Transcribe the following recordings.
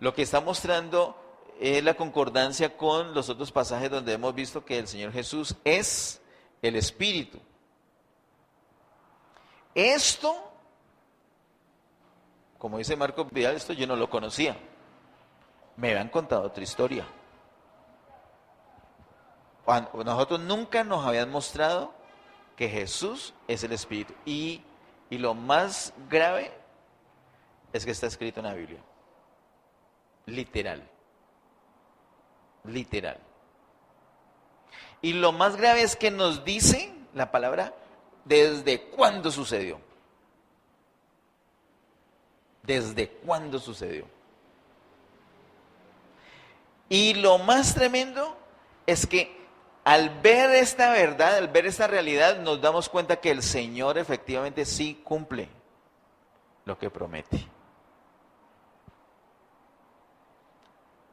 Lo que está mostrando es la concordancia con los otros pasajes donde hemos visto que el Señor Jesús es el Espíritu. Esto, como dice Marco Vidal, esto yo no lo conocía. Me habían contado otra historia. Nosotros nunca nos habían mostrado que Jesús es el Espíritu. Y lo más grave es que está escrito en la Biblia. Literal. Literal. Y lo más grave es que nos dice la palabra desde cuándo sucedió. ¿Desde cuándo sucedió? Y lo más tremendo es que al ver esta verdad, al ver esta realidad, nos damos cuenta que el Señor efectivamente sí cumple lo que promete.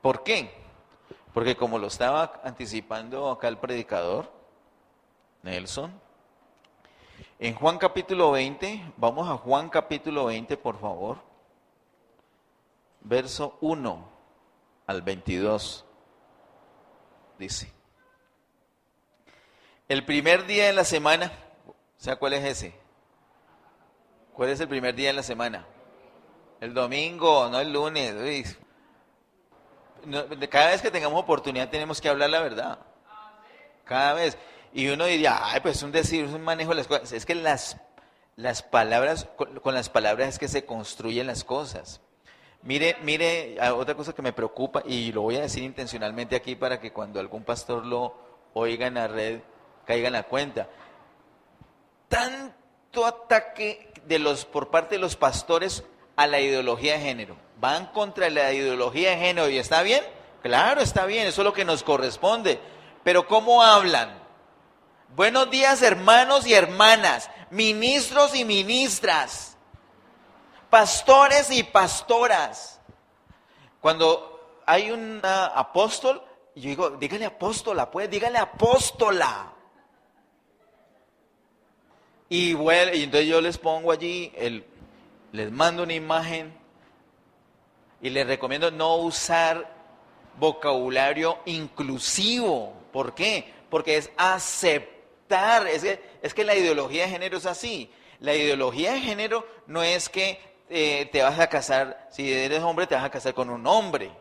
¿Por qué? Porque como lo estaba anticipando acá el predicador, Nelson, en Juan capítulo 20, vamos a Juan capítulo 20, por favor, verso 1 al 22, dice: el primer día de la semana, ¿sabe cuál es ese? ¿Cuál es el primer día de la semana? El domingo, no el lunes. Uy. Cada vez que tengamos oportunidad tenemos que hablar la verdad. Cada vez. Y uno diría, ay, pues es un decir, es un manejo de las cosas. Es que las palabras, con las palabras es que se construyen las cosas. Mire, otra cosa que me preocupa, y lo voy a decir intencionalmente aquí para que cuando algún pastor lo oiga en la red, caiga en la cuenta. Tanto ataque por parte de los pastores a la ideología de género. Van contra la ideología de género. ¿Y está bien? Claro, está bien, eso es lo que nos corresponde. Pero ¿cómo hablan? Buenos días, hermanos y hermanas, ministros y ministras, pastores y pastoras. Cuando hay un apóstol, yo digo, dígale apóstola, pues, dígale apóstola. Y bueno, y entonces yo les pongo allí, les mando una imagen y les recomiendo no usar vocabulario inclusivo. ¿Por qué? Porque es aceptar. Es que la ideología de género es así. La ideología de género no es que te vas a casar, si eres hombre te vas a casar con un hombre.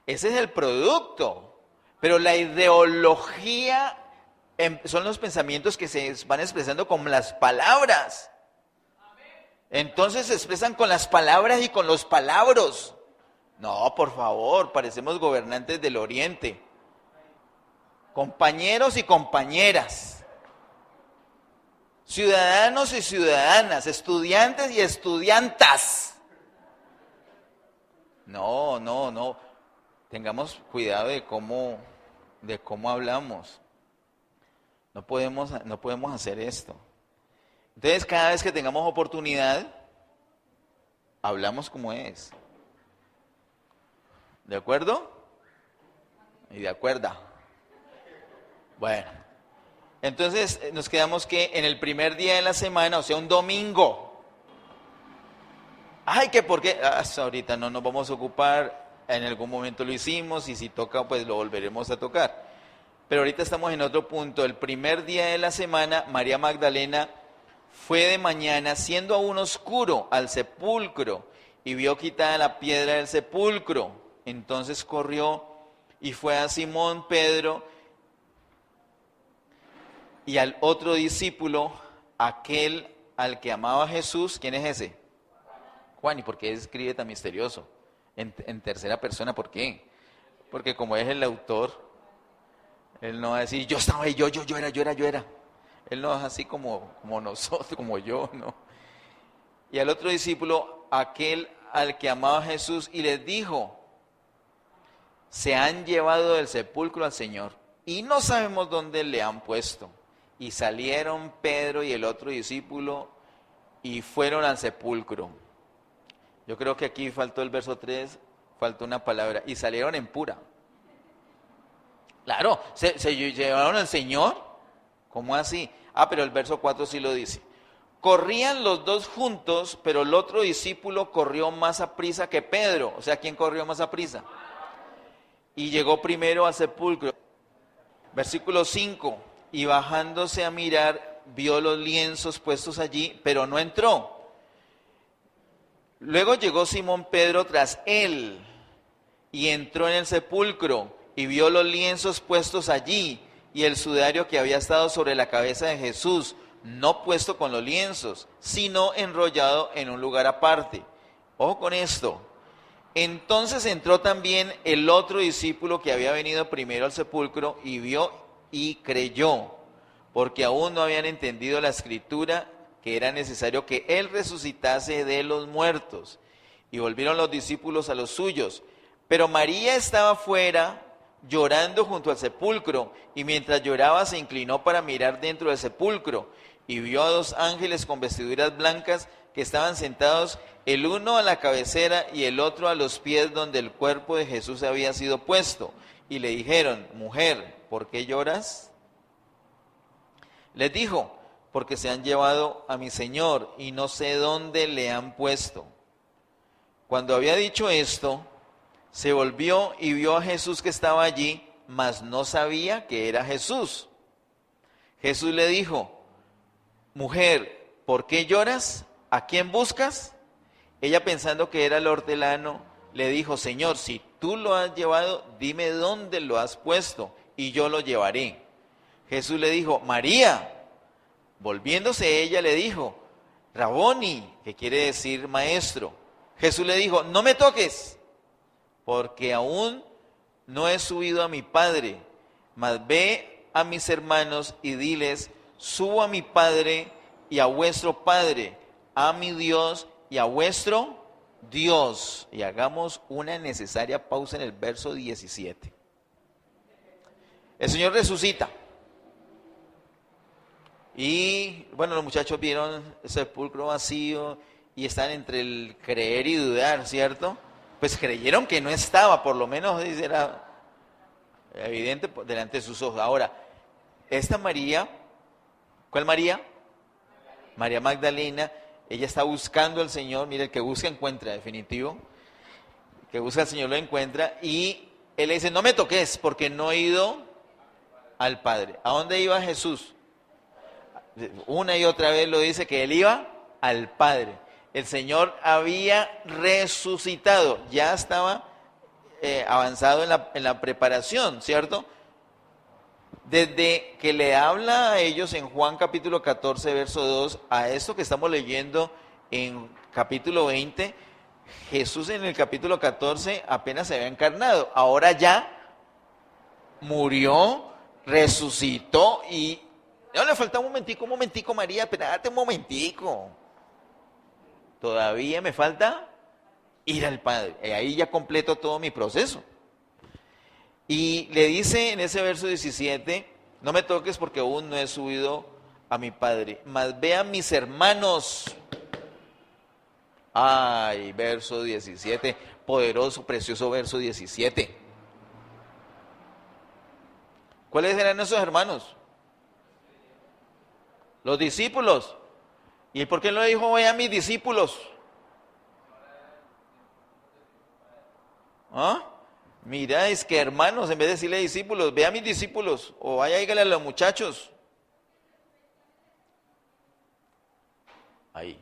Ese es el producto. Pero la ideología son los pensamientos que se van expresando con las palabras. Entonces se expresan con las palabras y con los palabras. No, por favor, parecemos gobernantes del Oriente. Compañeros y compañeras. Ciudadanos y ciudadanas. Estudiantes y estudiantas. No. Tengamos cuidado de cómo hablamos. No podemos hacer esto. Entonces, cada vez que tengamos oportunidad, hablamos como es. ¿De acuerdo? Y de acuerdo. Bueno, entonces nos quedamos que en el primer día de la semana, o sea, un domingo. Ay, que por qué. Ahorita no nos vamos a ocupar. En algún momento lo hicimos y si toca, pues lo volveremos a tocar. Pero ahorita estamos en otro punto. El primer día de la semana, María Magdalena fue de mañana, siendo aún oscuro, al sepulcro y vio quitada la piedra del sepulcro. Entonces corrió y fue a Simón Pedro y al otro discípulo, aquel al que amaba a Jesús. ¿Quién es ese? Juan. ¿Y por qué escribe tan misterioso? En tercera persona, ¿por qué? Porque como es el autor, él no va a decir, yo estaba ahí, yo era. Él no es así como nosotros, como yo, ¿no? Y al otro discípulo, aquel al que amaba a Jesús, y les dijo, se han llevado del sepulcro al Señor, y no sabemos dónde le han puesto. Y salieron Pedro y el otro discípulo, y fueron al sepulcro. Yo creo que aquí faltó el verso 3, faltó una palabra, y salieron en pura. Claro, se llevaron al Señor. ¿Cómo así? Pero el verso 4 sí lo dice. Corrían los dos juntos, pero el otro discípulo corrió más aprisa que Pedro. O sea, ¿quién corrió más aprisa? Y llegó primero al sepulcro. Versículo 5. Y bajándose a mirar, vio los lienzos puestos allí, pero no entró. Luego llegó Simón Pedro tras él y entró en el sepulcro y vio los lienzos puestos allí y el sudario que había estado sobre la cabeza de Jesús, no puesto con los lienzos, sino enrollado en un lugar aparte. Ojo con esto. Entonces entró también el otro discípulo que había venido primero al sepulcro y vio y creyó, porque aún no habían entendido la escritura que era necesario que él resucitase de los muertos. Y volvieron los discípulos a los suyos. Pero María estaba fuera llorando junto al sepulcro, y mientras lloraba se inclinó para mirar dentro del sepulcro, y vio a dos ángeles con vestiduras blancas que estaban sentados, el uno a la cabecera y el otro a los pies donde el cuerpo de Jesús había sido puesto. Y le dijeron: mujer, ¿por qué lloras? Les dijo: porque se han llevado a mi Señor y no sé dónde le han puesto. Cuando había dicho esto, se volvió y vio a Jesús que estaba allí, mas no sabía que era Jesús. Jesús le dijo: mujer, ¿por qué lloras? ¿A quién buscas? Ella, pensando que era el hortelano, le dijo: Señor, si tú lo has llevado, dime dónde lo has puesto y yo lo llevaré. Jesús le dijo: María. Volviéndose ella le dijo: Raboni, que quiere decir maestro. Jesús le dijo: no me toques, porque aún no he subido a mi Padre, mas ve a mis hermanos y diles: subo a mi Padre y a vuestro Padre, a mi Dios y a vuestro Dios. Y hagamos una necesaria pausa en el verso 17. El Señor resucita. Y bueno, los muchachos vieron el sepulcro vacío y están entre el creer y dudar, ¿cierto? Pues creyeron que no estaba, por lo menos era evidente delante de sus ojos. Ahora, esta María, ¿cuál María? María Magdalena, ella está buscando al Señor. Mire, el que busca encuentra, definitivo. El que busca al Señor lo encuentra. Y él le dice: no me toques, porque no he ido al Padre. ¿A dónde iba Jesús? Una y otra vez lo dice, que él iba al Padre. El Señor había resucitado, ya estaba avanzado en la preparación, ¿cierto? Desde que le habla a ellos en Juan capítulo 14, verso 2, a esto que estamos leyendo en capítulo 20, Jesús en el capítulo 14 apenas se había encarnado. Ahora ya murió, resucitó y no le falta un momentico, María, espérate un momentico. Todavía me falta ir al Padre. Ahí ya completo todo mi proceso. Y le dice en ese verso 17: no me toques, porque aún no he subido a mi Padre, mas ve a mis hermanos. Ay, verso 17, poderoso, precioso verso 17. ¿Cuáles eran esos hermanos? Los discípulos. ¿Y por qué no le dijo: ve a mis discípulos? ¿Ah? Mira, es que hermanos, en vez de decirle discípulos, ve a mis discípulos, o vaya, dígale a los muchachos. Ahí.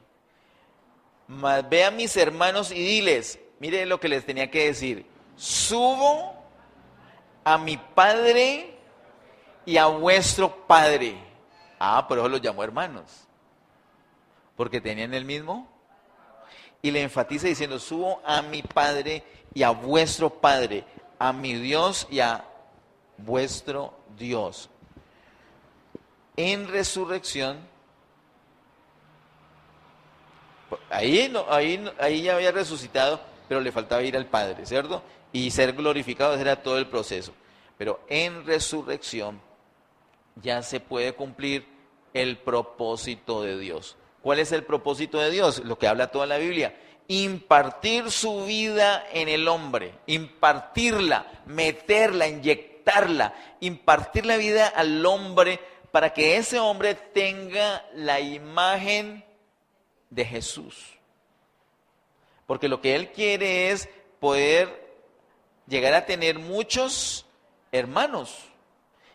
Mas ve a mis hermanos y diles, mire lo que les tenía que decir: subo a mi Padre y a vuestro Padre. Ah, por eso los llamó hermanos, porque tenían el mismo. Y le enfatiza diciendo: subo a mi Padre y a vuestro Padre, a mi Dios y a vuestro Dios. En resurrección, ahí ya había resucitado, pero le faltaba ir al Padre, ¿cierto? Y ser glorificado, ese era todo el proceso. Pero en resurrección ya se puede cumplir el propósito de Dios. ¿Cuál es el propósito de Dios? Lo que habla toda la Biblia: impartir su vida en el hombre, impartirla, meterla, inyectarla, impartir la vida al hombre para que ese hombre tenga la imagen de Jesús. Porque lo que Él quiere es poder llegar a tener muchos hermanos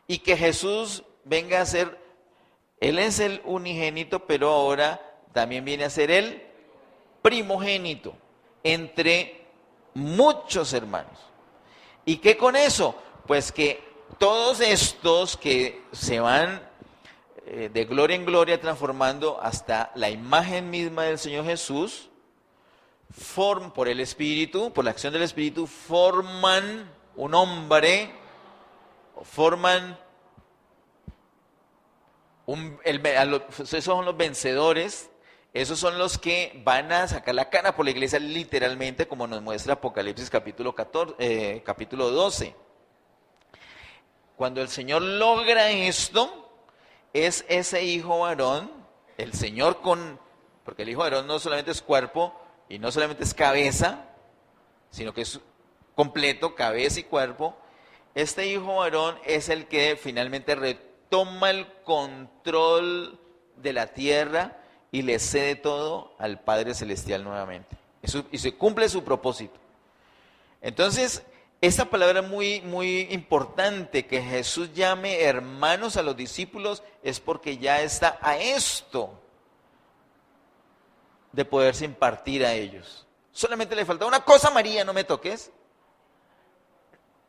y que Jesús venga a ser, Él es el unigénito, pero ahora también viene a ser el primogénito entre muchos hermanos. ¿Y qué con eso? Pues que todos estos que se van de gloria en gloria transformando hasta la imagen misma del Señor Jesús, por el Espíritu, por la acción del Espíritu, forman un hombre, forman esos son los vencedores, esos son los que van a sacar la cara por la iglesia literalmente, como nos muestra Apocalipsis capítulo 12. Cuando el Señor logra esto, es ese hijo varón, el Señor porque el hijo varón no solamente es cuerpo y no solamente es cabeza, sino que es completo, cabeza y cuerpo. Este hijo varón es el que finalmente retoma el control de la tierra y le cede todo al Padre Celestial nuevamente. Y se cumple su propósito. Entonces, esta palabra muy, muy importante, que Jesús llame hermanos a los discípulos, es porque ya está a esto de poderse impartir a ellos. Solamente le falta una cosa: María, no me toques,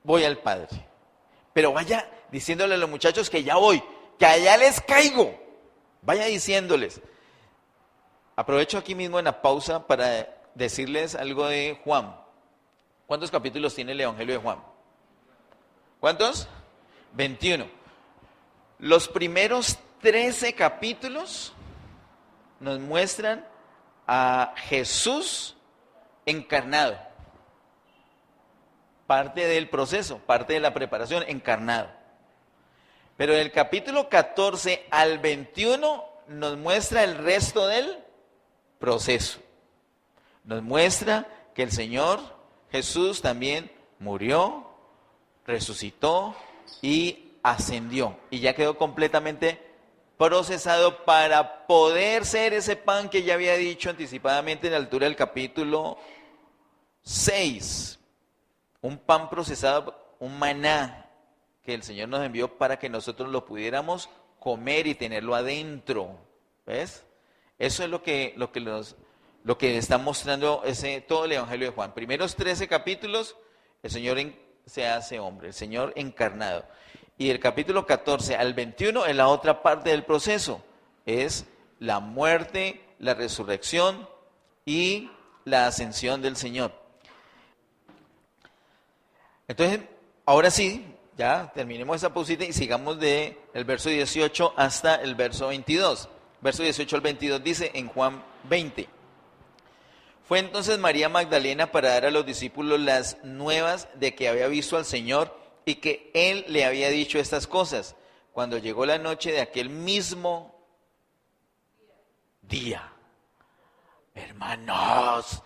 voy al Padre. Pero vaya diciéndole a los muchachos que ya voy, que allá les caigo. Vaya diciéndoles. Aprovecho aquí mismo en la pausa para decirles algo de Juan. ¿Cuántos capítulos tiene el Evangelio de Juan? ¿Cuántos? 21. Los primeros 13 capítulos nos muestran a Jesús encarnado. Parte del proceso, parte de la preparación, encarnado. Pero del capítulo 14 al 21 nos muestra el resto del proceso. Nos muestra que el Señor Jesús también murió, resucitó y ascendió. Y ya quedó completamente procesado para poder ser ese pan que ya había dicho anticipadamente en la altura del capítulo 6. Un pan procesado, un maná que el Señor nos envió para que nosotros lo pudiéramos comer y tenerlo adentro. ¿Ves? Eso es lo que está mostrando todo el Evangelio de Juan. Primeros 13 capítulos, el Señor se hace hombre, el Señor encarnado. Y el capítulo 14 al 21 es la otra parte del proceso. Es la muerte, la resurrección y la ascensión del Señor. Entonces, ahora sí, ya terminemos esa pausita y sigamos del verso 18 hasta el verso 22. Verso 18 al 22 dice en Juan 20. Fue entonces María Magdalena para dar a los discípulos las nuevas de que había visto al Señor y que Él le había dicho estas cosas. Cuando llegó la noche de aquel mismo día. Hermanos,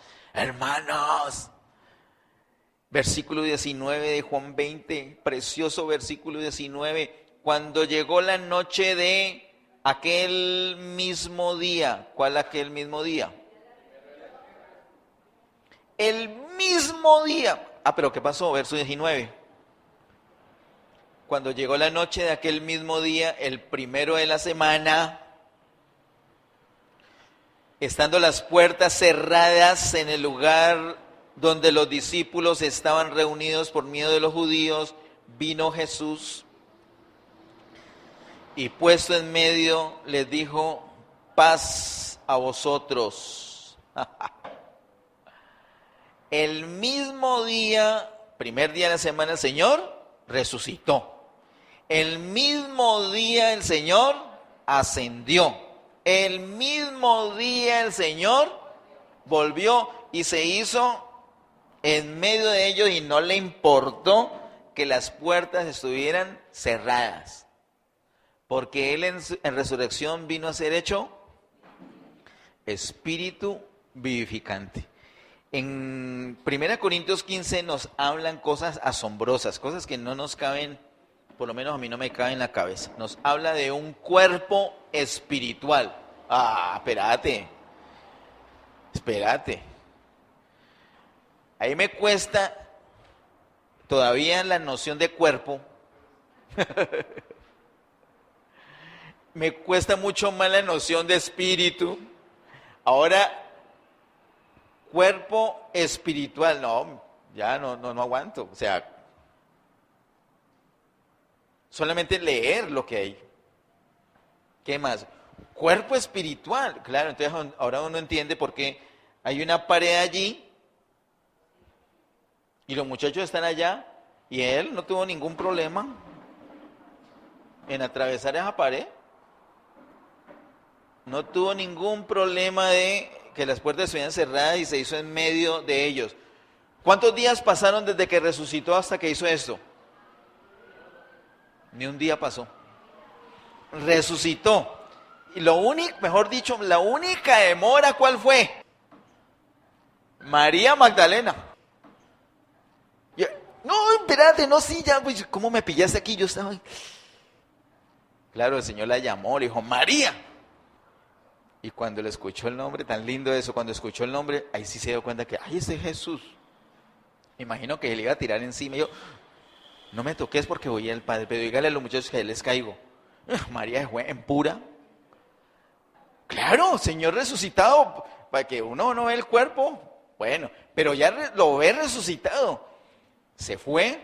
versículo 19 de Juan 20, precioso versículo 19. Cuando llegó la noche de aquel mismo día. ¿Cuál aquel mismo día? El mismo día. Pero ¿qué pasó? Verso 19. Cuando llegó la noche de aquel mismo día, el primero de la semana, estando las puertas cerradas en el lugar donde los discípulos estaban reunidos por miedo de los judíos, vino Jesús y puesto en medio les dijo: paz a vosotros. El mismo día, primer día de la semana, el Señor resucitó. El mismo día el Señor ascendió. El mismo día el Señor volvió y se hizo en medio de ellos y no le importó que las puertas estuvieran cerradas. Porque Él en resurrección vino a ser hecho espíritu vivificante. En 1 Corintios 15 nos hablan cosas asombrosas, cosas que no nos caben, por lo menos a mí no me caben en la cabeza. Nos habla de un cuerpo espiritual. Espérate. Espérate. Ahí me cuesta todavía la noción de cuerpo. Me cuesta mucho más la noción de espíritu. Ahora, cuerpo espiritual, no, ya no aguanto. O sea, solamente leer lo que hay. ¿Qué más? Cuerpo espiritual, claro, entonces ahora uno entiende por qué hay una pared allí y los muchachos están allá y él no tuvo ningún problema en atravesar esa pared. No tuvo ningún problema de que las puertas estuvieran cerradas y se hizo en medio de ellos. ¿Cuántos días pasaron desde que resucitó hasta que hizo esto? Ni un día pasó. Resucitó. Y lo único, mejor dicho, la única demora, ¿cuál fue? María Magdalena. No, espérate, no, sí, ya, pues, ¿cómo me pillaste aquí? Yo estaba... Claro, el Señor la llamó, le dijo, María. Y cuando le escuchó el nombre, tan lindo eso, cuando escuchó el nombre, ahí sí se dio cuenta que, ay, ese es Jesús. Imagino que él iba a tirar encima y yo, no me toques porque voy al Padre, pero dígale a los muchachos que les caigo. María fue en pura. Claro, Señor resucitado, para que uno no ve el cuerpo, bueno, pero ya lo ve resucitado. Se fue,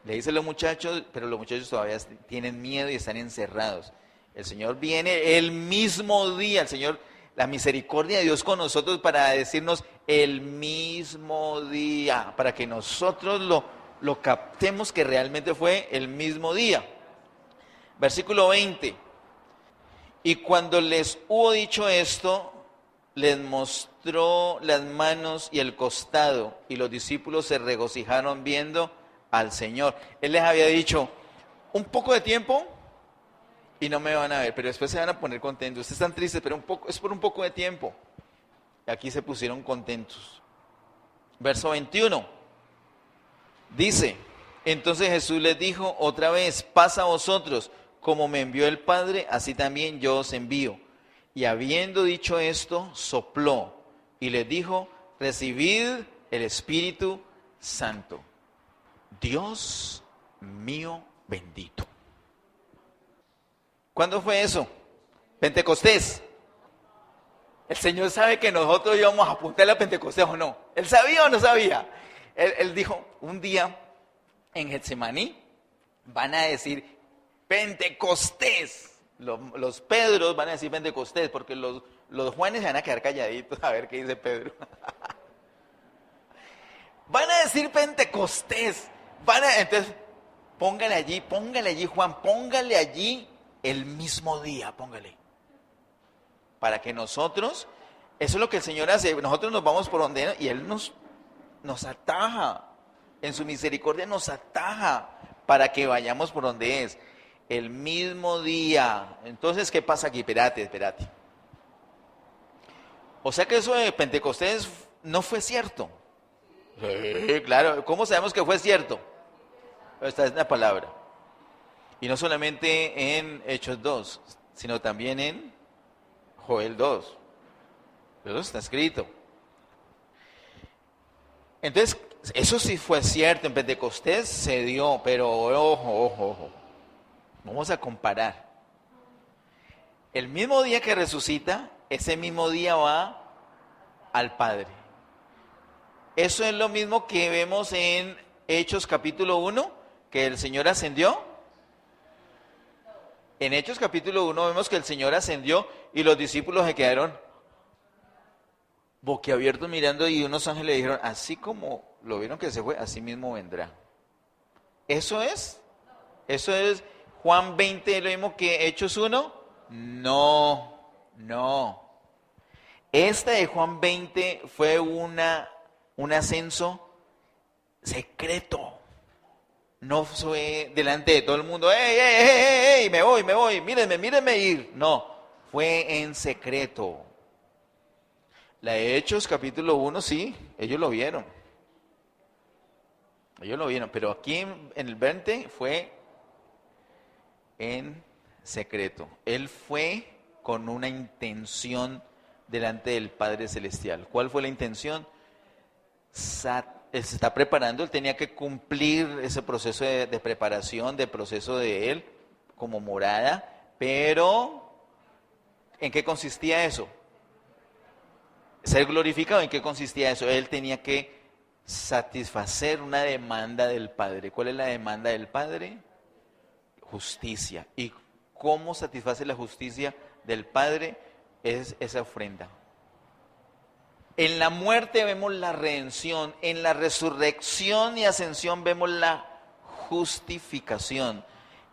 le dice a los muchachos, pero los muchachos todavía tienen miedo y están encerrados. El Señor viene el mismo día, el Señor, la misericordia de Dios con nosotros para decirnos el mismo día, para que nosotros lo captemos que realmente fue el mismo día. Versículo 20. Y cuando les hubo dicho esto, les mostró las manos y el costado, y los discípulos se regocijaron viendo al Señor. Él les había dicho, un poco de tiempo y no me van a ver, pero después se van a poner contentos. Ustedes están tristes, pero es por un poco de tiempo. Y aquí se pusieron contentos. Verso 21. Dice, entonces Jesús les dijo otra vez, pasa a vosotros, como me envió el Padre, así también yo os envío. Y habiendo dicho esto, sopló y les dijo, recibid el Espíritu Santo. Dios mío bendito. ¿Cuándo fue eso? Pentecostés. El Señor sabe que nosotros íbamos a apuntar a Pentecostés o no. ¿Él sabía o no sabía? Él dijo, un día en Getsemaní van a decir Pentecostés. Los Pedros van a decir Pentecostés, porque los Juanes se van a quedar calladitos a ver qué dice Pedro. Van a decir Pentecostés. Entonces, póngale allí Juan, póngale allí el mismo día, póngale. Para que nosotros, eso es lo que el Señor hace, nosotros nos vamos por donde y Él nos ataja, en su misericordia nos ataja para que vayamos por donde es. El mismo día. Entonces, ¿qué pasa aquí? Espérate. O sea que eso de Pentecostés no fue cierto. Sí, claro. ¿Cómo sabemos que fue cierto? Esta es la palabra. Y no solamente en Hechos 2, sino también en Joel 2. Eso está escrito. Entonces, eso sí fue cierto. En Pentecostés se dio, pero ojo. Vamos a comparar. El mismo día que resucita, ese mismo día va al Padre. Eso es lo mismo que vemos en Hechos capítulo 1, que el Señor ascendió. En Hechos capítulo 1 vemos que el Señor ascendió y los discípulos se quedaron boquiabiertos mirando y unos ángeles le dijeron, así como lo vieron que se fue, así mismo vendrá. Eso es Juan 20, lo mismo que Hechos 1. No. Esta de Juan 20 fue un ascenso secreto. No fue delante de todo el mundo, ¡ey! Me voy, mírenme ir. No, fue en secreto. La de Hechos capítulo 1, sí, ellos lo vieron, pero aquí en el 20 fue en secreto. Él fue con una intención delante del Padre Celestial. ¿Cuál fue la intención? Él se está preparando, él tenía que cumplir ese proceso de preparación, de proceso de él como morada, pero ¿en qué consistía eso? Ser glorificado, ¿en qué consistía eso? Él tenía que satisfacer una demanda del Padre. ¿Cuál es la demanda del Padre? Justicia. ¿Y cómo satisface la justicia del Padre? Es esa ofrenda. En la muerte vemos la redención, en la resurrección y ascensión vemos la justificación.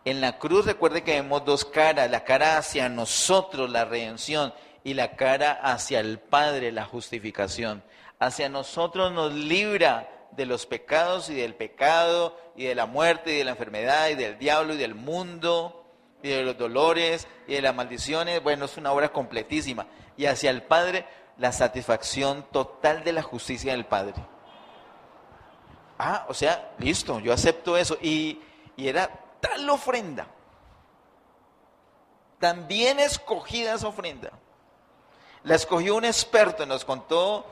En la cruz recuerde que vemos dos caras, la cara hacia nosotros, la redención, y la cara hacia el Padre, la justificación. Hacia nosotros nos libra de los pecados y del pecado, y de la muerte, y de la enfermedad, y del diablo, y del mundo, y de los dolores, y de las maldiciones. Bueno, es una obra completísima. Y hacia el Padre, la satisfacción total de la justicia del Padre. O sea, listo, yo acepto eso. Y era tal ofrenda, tan bien escogida esa ofrenda. La escogió un experto, nos contó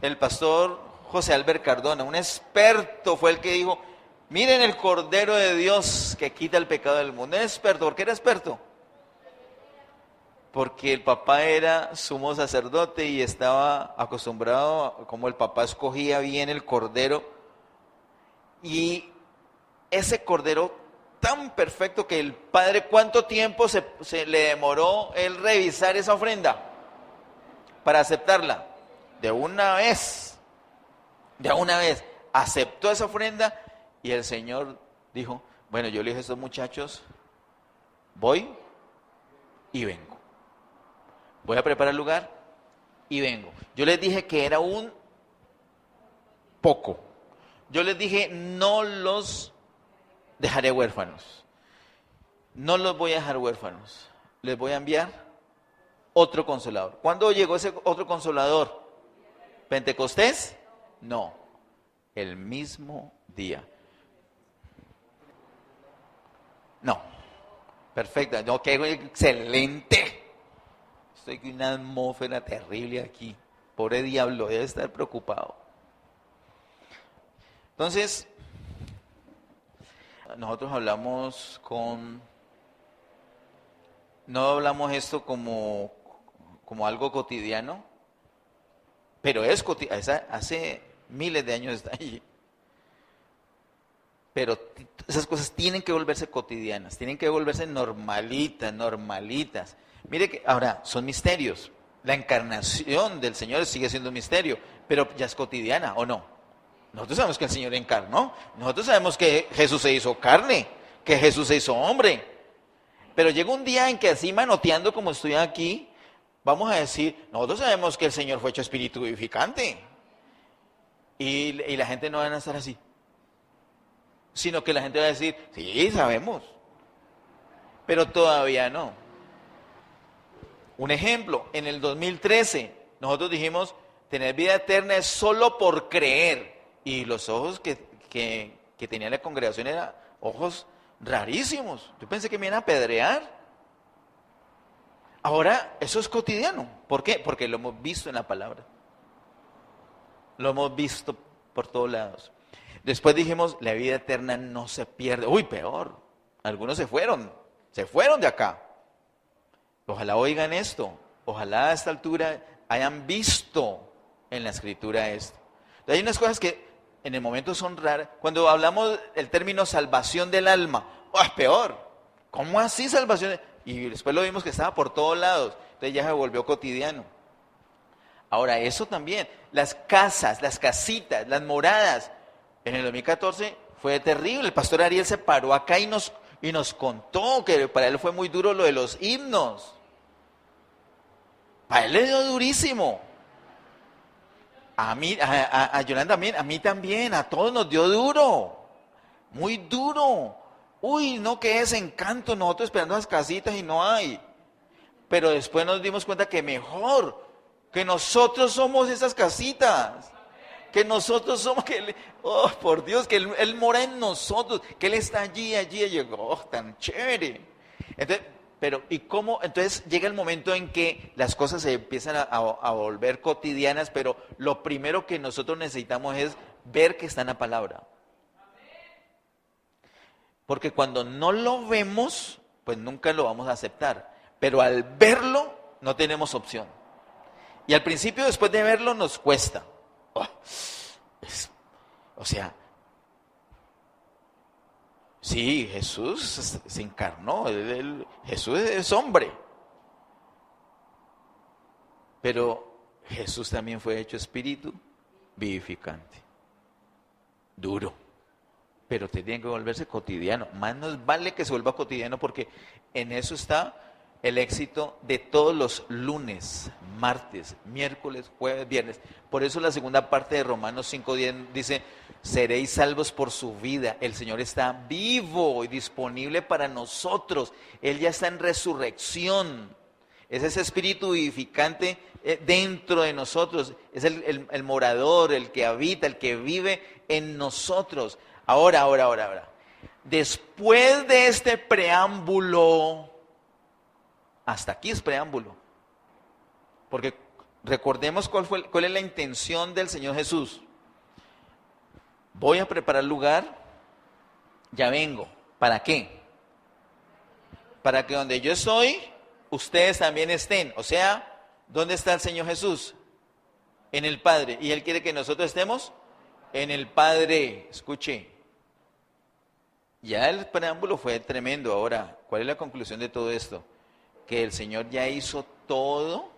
el pastor José Albert Cardona. Un experto fue el que dijo, miren el Cordero de Dios que quita el pecado del mundo. Un experto, ¿por qué era experto? Porque el papá era sumo sacerdote y estaba acostumbrado, como el papá escogía bien el cordero, y ese cordero tan perfecto que el padre, ¿cuánto tiempo se le demoró él revisar esa ofrenda para aceptarla? De una vez, aceptó esa ofrenda y el Señor dijo, bueno, yo le dije a estos muchachos, voy y vengo. Voy a preparar el lugar y vengo. Yo les dije que era un poco. Yo les dije, no los dejaré huérfanos. No los voy a dejar huérfanos. Les voy a enviar otro consolador. ¿Cuándo llegó ese otro consolador? ¿Pentecostés? No. El mismo día. No. Perfecto. No, qué excelente. Estoy con una atmósfera terrible aquí. Pobre diablo, debe estar preocupado. Entonces, nosotros no hablamos esto como algo cotidiano, pero hace miles de años está allí. Pero esas cosas tienen que volverse cotidianas, tienen que volverse normalitas. Mire que ahora son misterios. La encarnación del Señor sigue siendo un misterio, pero ya es cotidiana, ¿o no? Nosotros sabemos que el Señor encarnó, nosotros sabemos que Jesús se hizo carne, que Jesús se hizo hombre. Pero llega un día en que así manoteando como estoy aquí, vamos a decir, nosotros sabemos que el Señor fue hecho espíritu vivificante. Y la gente no va a estar así. Sino que la gente va a decir, sí, sabemos. Pero todavía no. Un ejemplo, en el 2013, nosotros dijimos, tener vida eterna es solo por creer. Y los ojos que tenía la congregación eran ojos rarísimos. Yo pensé que me iban a apedrear. Ahora, eso es cotidiano. ¿Por qué? Porque lo hemos visto en la palabra. Lo hemos visto por todos lados. Después dijimos, la vida eterna no se pierde. Uy, peor. Algunos se fueron de acá. Ojalá oigan esto. Ojalá a esta altura hayan visto en la escritura esto. Hay unas cosas que en el momento son raras. Cuando hablamos del término salvación del alma, es peor. ¿Cómo así salvación? Y después lo vimos que estaba por todos lados. Entonces ya se volvió cotidiano. Ahora, eso también. Las casas, las casitas, las moradas. En el 2014 fue terrible. El pastor Ariel se paró acá y nos contó que para él fue muy duro lo de los himnos. Para él le dio durísimo. A mí, a Yolanda también, a mí también, a todos nos dio duro. Muy duro. Uy, no, qué desencanto, nosotros esperando las casitas y no hay. Pero después nos dimos cuenta que mejor, que nosotros somos esas casitas. Que nosotros somos, oh, por Dios, que él mora en nosotros, que Él está allí llegó, tan chévere. Entonces, Pero, ¿y cómo? Entonces llega el momento en que las cosas se empiezan a volver cotidianas, pero lo primero que nosotros necesitamos es ver que está en la palabra. Porque cuando no lo vemos, pues nunca lo vamos a aceptar. Pero al verlo, no tenemos opción. Y al principio, después de verlo, nos cuesta. O sea, sí, Jesús se encarnó, Jesús es hombre. Pero Jesús también fue hecho espíritu vivificante. Duro. Pero tiene que volverse cotidiano. Más nos vale que se vuelva cotidiano porque en eso está el éxito de todos los lunes, martes, miércoles, jueves, viernes. Por eso la segunda parte de Romanos 5:10 dice, seréis salvos por su vida. El Señor está vivo y disponible para nosotros. Él ya está en resurrección. Es ese espíritu vivificante dentro de nosotros. Es el morador, el que habita, el que vive en nosotros. Ahora. Después de este preámbulo, hasta aquí es preámbulo. Porque recordemos cuál es la intención del Señor Jesús. Voy a preparar lugar, ya vengo. ¿Para qué? Para que donde yo estoy, ustedes también estén. O sea, ¿dónde está el Señor Jesús? En el Padre. Y Él quiere que nosotros estemos en el Padre. Escuche. Ya el preámbulo fue tremendo. Ahora, ¿cuál es la conclusión de todo esto? Que el Señor ya hizo todo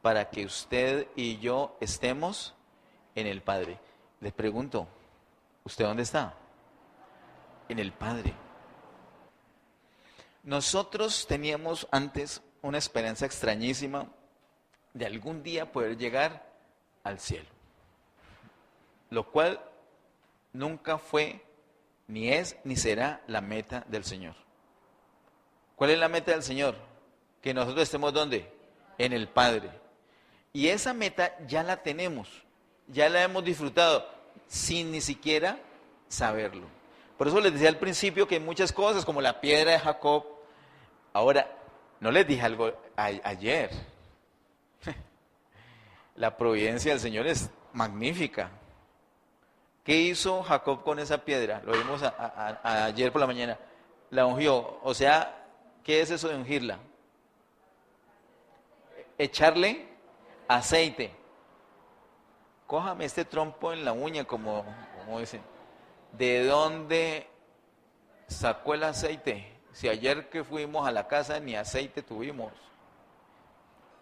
para que usted y yo estemos en el Padre. Les pregunto, ¿usted dónde está? En el Padre. Nosotros teníamos antes una esperanza extrañísima de algún día poder llegar al cielo, lo cual nunca fue, ni es, ni será la meta del Señor. ¿Cuál es la meta del Señor? Que nosotros estemos ¿dónde? En el Padre. Y esa meta ya la tenemos, ya la hemos disfrutado, sin ni siquiera saberlo. Por eso les decía al principio que hay muchas cosas, como la piedra de Jacob. Ahora, no les dije algo ayer. La providencia del Señor es magnífica. ¿Qué hizo Jacob con esa piedra? Lo vimos ayer por la mañana. La ungió. O sea, ¿qué es eso de ungirla? Echarle aceite. Cójame este trompo en la uña, como dicen. ¿De dónde sacó el aceite? Si ayer que fuimos a la casa ni aceite tuvimos.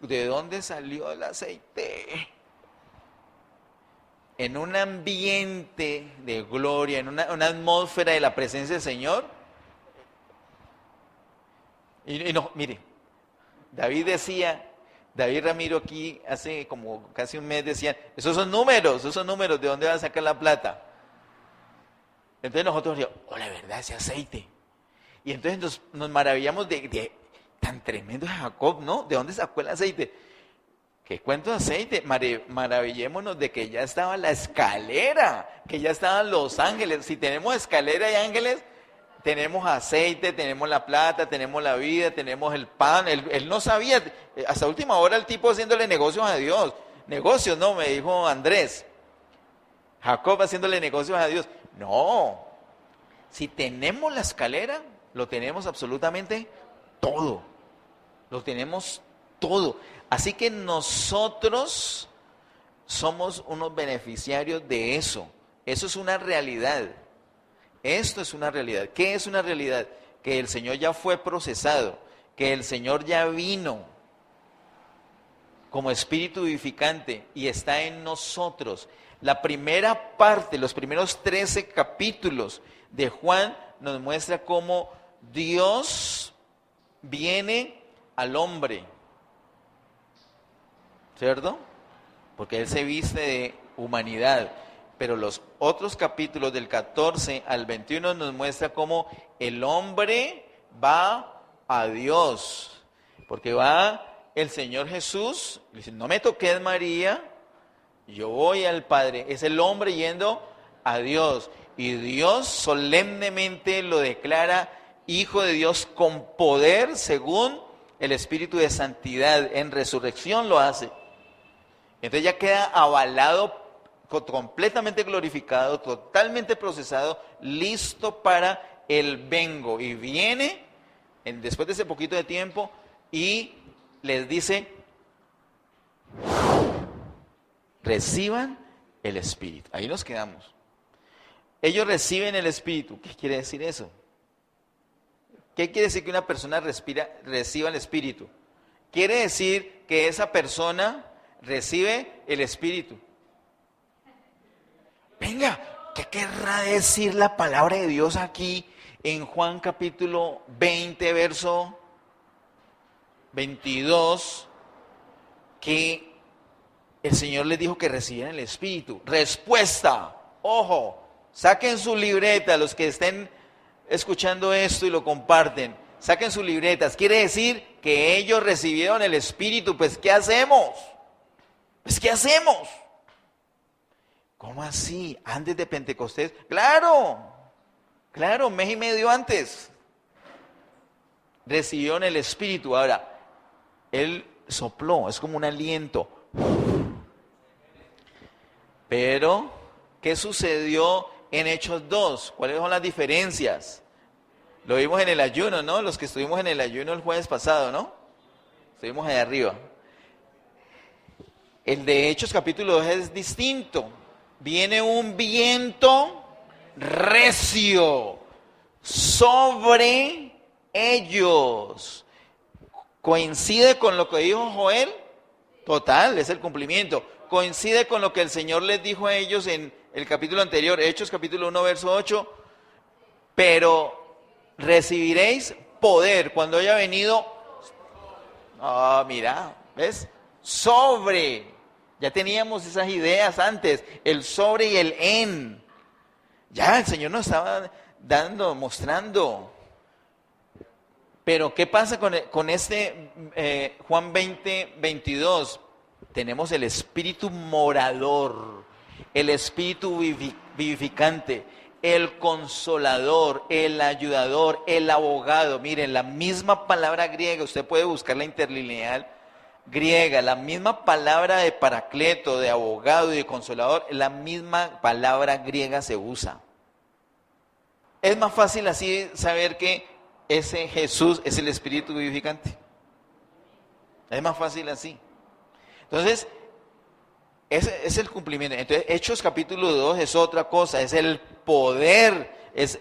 ¿De dónde salió el aceite? En un ambiente de gloria, en una atmósfera de la presencia del Señor. Y no, mire, David Ramiro aquí hace como casi un mes decía, esos son números, ¿de dónde va a sacar la plata? Entonces nosotros decíamos, la verdad, ese aceite. Y entonces nos maravillamos de tan tremendo Jacob, ¿no? ¿De dónde sacó el aceite? ¿Qué cuento de aceite? Maravillémonos de que ya estaba la escalera, que ya estaban los ángeles. Si tenemos escalera y ángeles, tenemos aceite, tenemos la plata, tenemos la vida, tenemos el pan. Él no sabía, hasta última hora el tipo haciéndole negocios a Dios. Negocios, no, me dijo Andrés. Jacob haciéndole negocios a Dios. No, si tenemos la escalera, lo tenemos absolutamente todo. Lo tenemos todo. Así que nosotros somos unos beneficiarios de eso. Eso es una realidad. Esto es una realidad. ¿Qué es una realidad? Que el Señor ya fue procesado, que el Señor ya vino como espíritu vivificante y está en nosotros. La primera parte, los primeros 13 capítulos de Juan nos muestra cómo Dios viene al hombre, ¿cierto? Porque Él se viste de humanidad. Pero los otros capítulos del 14 al 21 nos muestra cómo el hombre va a Dios. Porque va el Señor Jesús, le dice, no me toques María, yo voy al Padre. Es el hombre yendo a Dios. Y Dios solemnemente lo declara Hijo de Dios con poder según el Espíritu de Santidad. En resurrección lo hace. Entonces ya queda avalado, completamente glorificado, totalmente procesado, listo para el vengo. Y viene después de ese poquito de tiempo y les dice, reciban el Espíritu. Ahí nos quedamos. Ellos reciben el Espíritu. ¿Qué quiere decir eso? ¿Qué quiere decir que una persona reciba el Espíritu? Quiere decir que esa persona recibe el Espíritu. Venga, ¿qué querrá decir la palabra de Dios aquí en Juan capítulo 20, verso 22? Que el Señor les dijo que recibieran el Espíritu. Respuesta, ojo, saquen su libreta, los que estén escuchando esto y lo comparten, saquen sus libretas. Quiere decir que ellos recibieron el Espíritu. Pues ¿qué hacemos? Pues ¿qué hacemos? ¿Cómo así? ¿Antes de Pentecostés? Claro, mes y medio antes recibieron el Espíritu. Ahora, Él sopló, es como un aliento. Pero, ¿qué sucedió en Hechos 2? ¿Cuáles son las diferencias? Lo vimos en el ayuno, ¿no? Los que estuvimos en el ayuno el jueves pasado, ¿no? Estuvimos ahí arriba. El de Hechos capítulo 2 es distinto. Viene un viento recio sobre ellos. ¿Coincide con lo que dijo Joel? Total, es el cumplimiento. Coincide con lo que el Señor les dijo a ellos en el capítulo anterior, Hechos capítulo 1, verso 8. Pero recibiréis poder cuando haya venido. Mira, ¿ves? Sobre. Ya teníamos esas ideas antes, el sobre y el en. Ya el Señor nos estaba mostrando. Pero ¿qué pasa con este Juan 20, 22? Tenemos el Espíritu morador, el Espíritu vivificante, el consolador, el ayudador, el abogado. Miren, la misma palabra griega, usted puede buscar la interlineal griega, la misma palabra de paracleto, de abogado y de consolador, la misma palabra griega se usa. Es más fácil así saber que ese Jesús es el Espíritu vivificante. Es más fácil así. Entonces, ese es el cumplimiento. Entonces, Hechos capítulo 2 es otra cosa, es el poder, es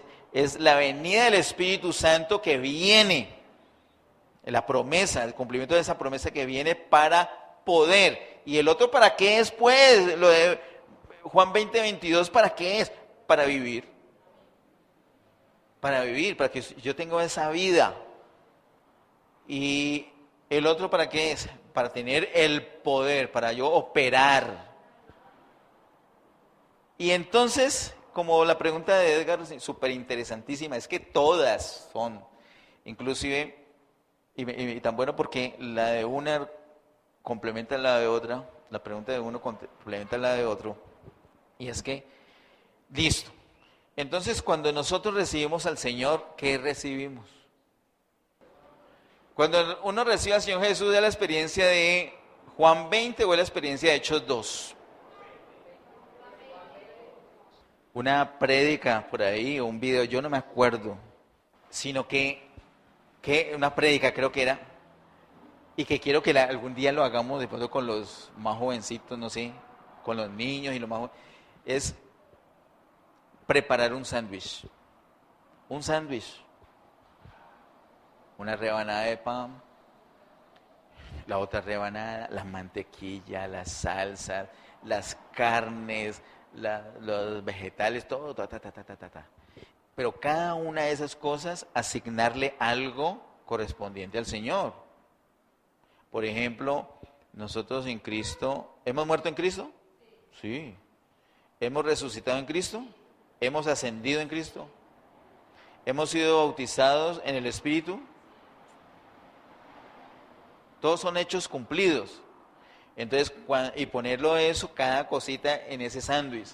la venida del Espíritu Santo que viene. La promesa, el cumplimiento de esa promesa que viene para poder. ¿Y el otro para qué es, pues? Lo de Juan 20, 22, ¿para qué es? Para vivir. Para vivir, para que yo tenga esa vida. ¿Y el otro para qué es? Para tener el poder, para yo operar. Y entonces, como la pregunta de Edgar, súper interesantísima, es que todas son, inclusive, y tan bueno porque la de una complementa la de otra, la pregunta de uno complementa la de otro, y es que, listo. Entonces, cuando nosotros recibimos al Señor, ¿qué recibimos? Cuando uno recibe al Señor Jesús, ¿es la experiencia de Juan 20 o es la experiencia de Hechos 2? Una prédica por ahí o un video, yo no me acuerdo, sino que una prédica creo que era, y que quiero que algún día lo hagamos de pronto con los más jovencitos, no sé, con los niños y los más jóvenes, es preparar un sándwich. Un sándwich. Una rebanada de pan, la otra rebanada, la mantequilla, las salsas, las carnes, los vegetales, todo, Pero cada una de esas cosas, asignarle algo correspondiente al Señor. Por ejemplo, nosotros en Cristo, ¿hemos muerto en Cristo? Sí. ¿Hemos resucitado en Cristo? ¿Hemos ascendido en Cristo? ¿Hemos sido bautizados en el Espíritu? Todos son hechos cumplidos. Entonces, y ponerlo eso, cada cosita en ese sándwich.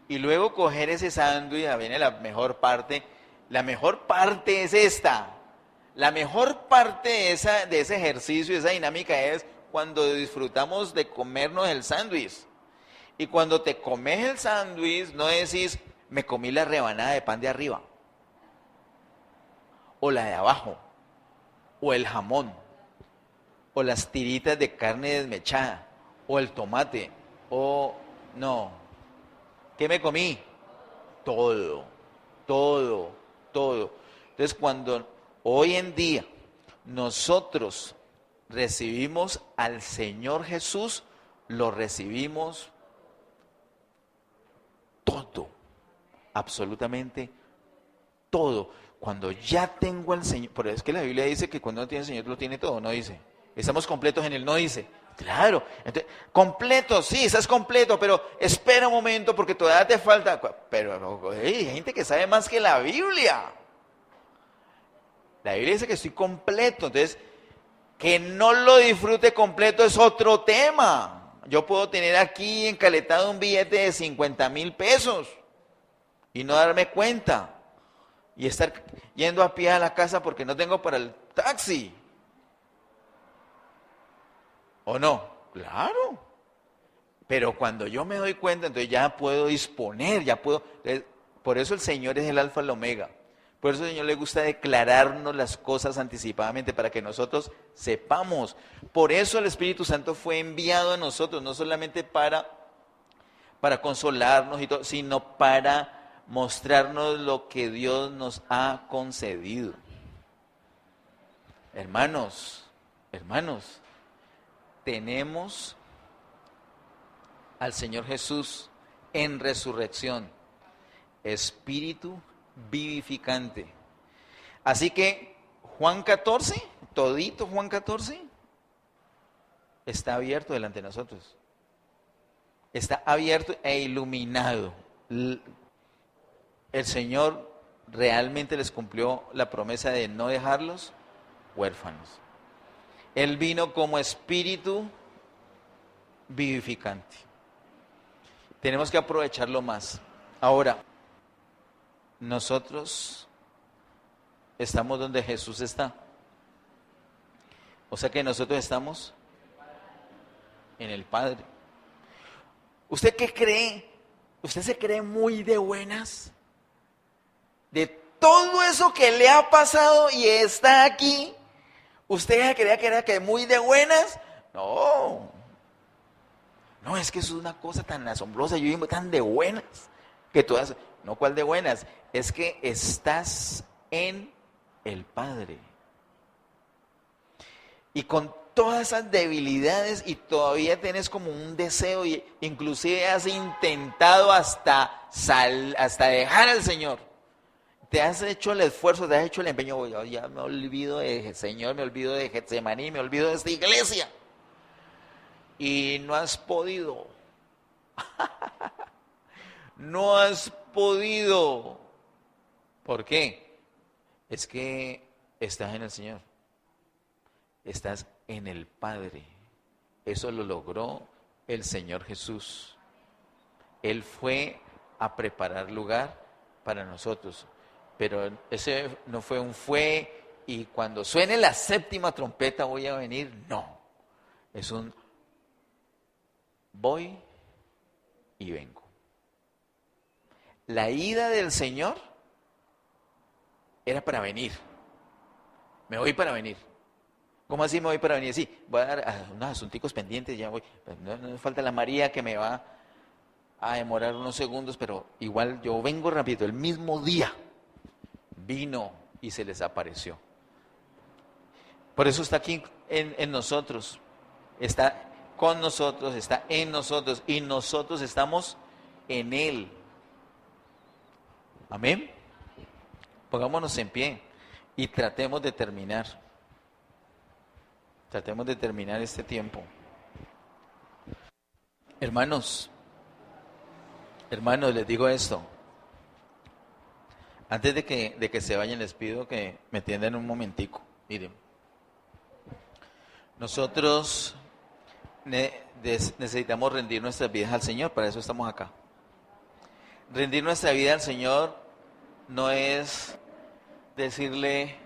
Y luego coger ese sándwich, viene la mejor parte, La mejor parte es esta. La mejor parte de ese ejercicio, de esa dinámica es cuando disfrutamos de comernos el sándwich. Y cuando te comes el sándwich, no decís, me comí la rebanada de pan de arriba, o la de abajo, o el jamón, o las tiritas de carne desmechada, o el tomate, o no. ¿Qué me comí? Todo, todo, todo. Entonces, cuando hoy en día nosotros recibimos al Señor Jesús, lo recibimos todo, absolutamente todo. Cuando ya tengo al Señor, por eso es que la Biblia dice que cuando uno tiene al Señor lo tiene todo, no dice. Estamos completos en Él, no dice. Claro, entonces, completo, sí, estás completo, pero espera un momento porque todavía te falta. Pero hay gente que sabe más que la Biblia. La Biblia dice que estoy completo, entonces que no lo disfrute completo es otro tema. Yo puedo tener aquí encaletado un billete de 50,000 pesos y no darme cuenta y estar yendo a pie a la casa porque no tengo para el taxi. ¿O no? Claro. Pero cuando yo me doy cuenta, entonces ya puedo disponer, ya puedo. Por eso el Señor es el alfa y el omega. Por eso al Señor le gusta declararnos las cosas anticipadamente para que nosotros sepamos. Por eso el Espíritu Santo fue enviado a nosotros, no solamente para consolarnos y todo, sino para mostrarnos lo que Dios nos ha concedido. Hermanos, tenemos al Señor Jesús en resurrección, Espíritu vivificante. Así que Juan 14, todito Juan 14, está abierto delante de nosotros. Está abierto e iluminado. El Señor realmente les cumplió la promesa de no dejarlos huérfanos. Él vino como espíritu vivificante. Tenemos que aprovecharlo más. Ahora, nosotros estamos donde Jesús está. O sea que nosotros estamos en el Padre. ¿Usted qué cree? ¿Usted se cree muy de buenas? De todo eso que le ha pasado y está aquí, ¿usted creía que era que muy de buenas? No. No, es que eso es una cosa tan asombrosa, yo vivo tan de buenas, que todas, no, ¿cuál de buenas? Es que estás en el Padre. Y con todas esas debilidades y todavía tienes como un deseo, y inclusive has intentado hasta dejar al Señor. Te has hecho el esfuerzo, te has hecho el empeño. Yo ya me olvido de Señor, me olvido de Getsemaní, me olvido de esta iglesia. Y no has podido. No has podido. ¿Por qué? Es que estás en el Señor. Estás en el Padre. Eso lo logró el Señor Jesús. Él fue a preparar lugar para nosotros. Pero ese no fue un fue y cuando suene la séptima trompeta voy a venir. No. Es un voy y vengo. La ida del Señor era para venir. Me voy para venir. ¿Cómo así me voy para venir? Sí, voy a dar unos asunticos pendientes, ya voy. No falta la María que me va a demorar unos segundos, pero igual yo vengo rápido. El mismo día vino y se les apareció. Por eso está aquí en nosotros. Está con nosotros, está en nosotros y nosotros estamos en Él. Amén. Pongámonos en pie y tratemos de terminar. Tratemos de terminar este tiempo. Hermanos, les digo esto. Antes de que se vayan, les pido que me atiendan un momentico. Miren, nosotros necesitamos rendir nuestras vidas al Señor, para eso estamos acá. Rendir nuestra vida al Señor no es decirle